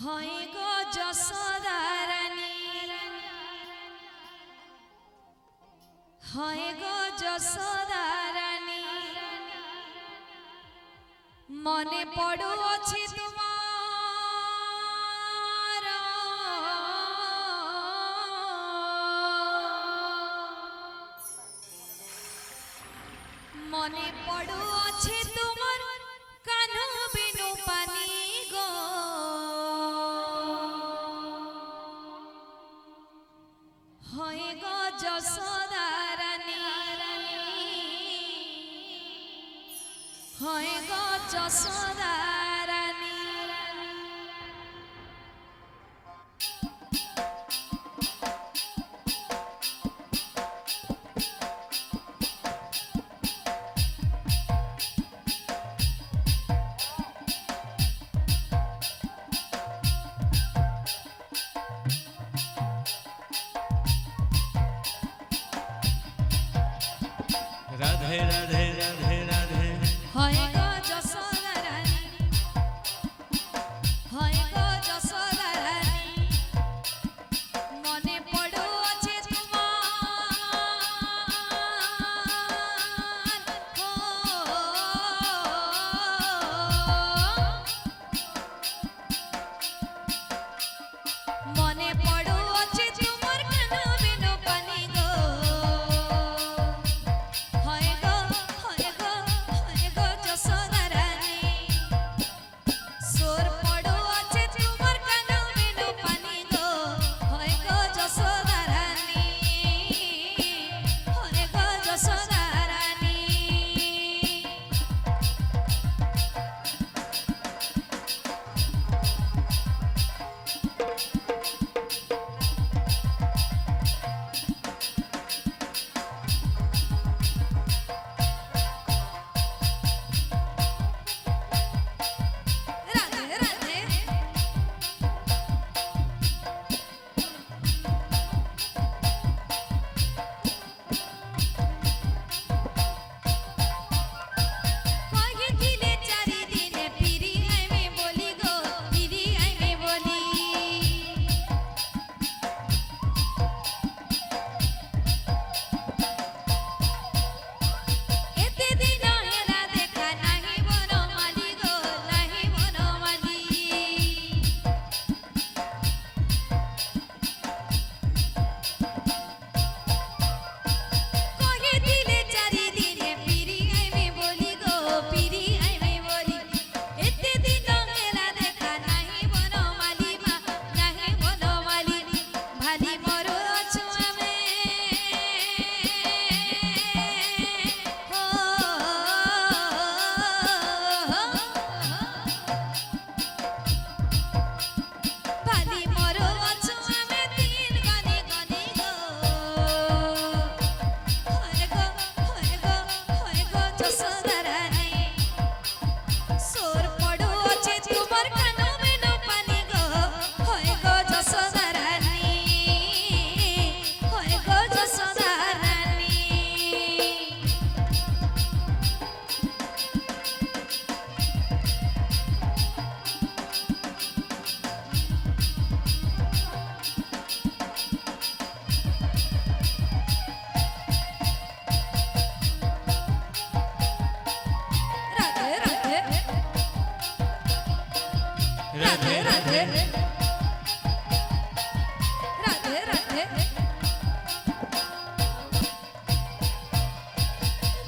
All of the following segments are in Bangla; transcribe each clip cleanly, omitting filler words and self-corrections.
হয় গো যশোদারানী, হয় গো যশোদারানী, মনে পড়ুଅছি তোমার, মনে পড়ুଅছি তোমার কানু বিনু পানি গো, হয় গো যশোদারানী, হয় গো যশোদারানী। राधे राधे राधे राधे হয় গো যশোদারানী, হয় গো যশোদারানী, মনে পড়ুଅছি তোমার, মনে পড়ুଅছি তোমার কানু বিনু পানি গো, হয় গো যশোদারানী, সোর পড়ুଅছি তোমার কানু বিনু পানি গো, হয় গো যশোদারানী, হয় গো যশোদারানী। রাধে রাধে কহিছিলে চারিদিনে পিরি আইমে বলি গো, পিরি আইমে বলি, এতে দিন হেলা দেখা নাহি বনমালি গো, নাহি বনমালি, কহিছিলে চারিদিনে পিরি আইমে বলি গো, পিরি আইমে বলি, এতে দিন হেলা দেখা নাহি বনমালি মা, নাহি বনমালি, ভালি মরু অছু আমি, ভালি মরু অছু আমি দিন গনি গনি গো, হয় গো যশোদারানী, সোর পড়ুଅছি তোমার কানু বিনু পানি গো, হয় গো যশোদারানী, হয় গো যশোদারানী। রাধে রাধে রাধে রাধে রাধে রাধে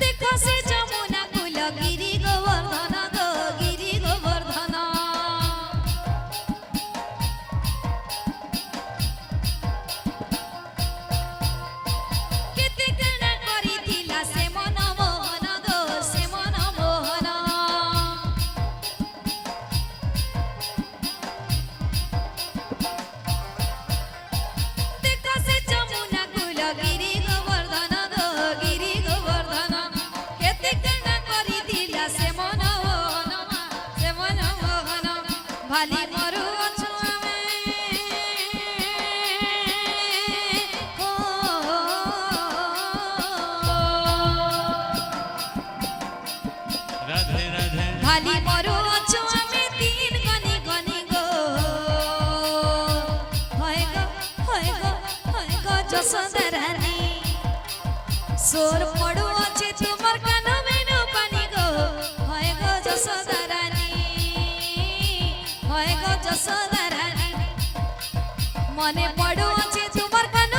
দেখো সে যমুনা কুল গিরি গোবর্ধন গো, গিরি গোবর্ধন, কেতে কেনা করিଥିଲା সে মন মোহন গো, সে মন মোহন, যশোদা রানী সোর পড়ু আছে তোমার কান বেনু পানি গো হয় গো যশোদা রানী হয় গো যশোদা রানী মনে পড়ু আছে তোমার কান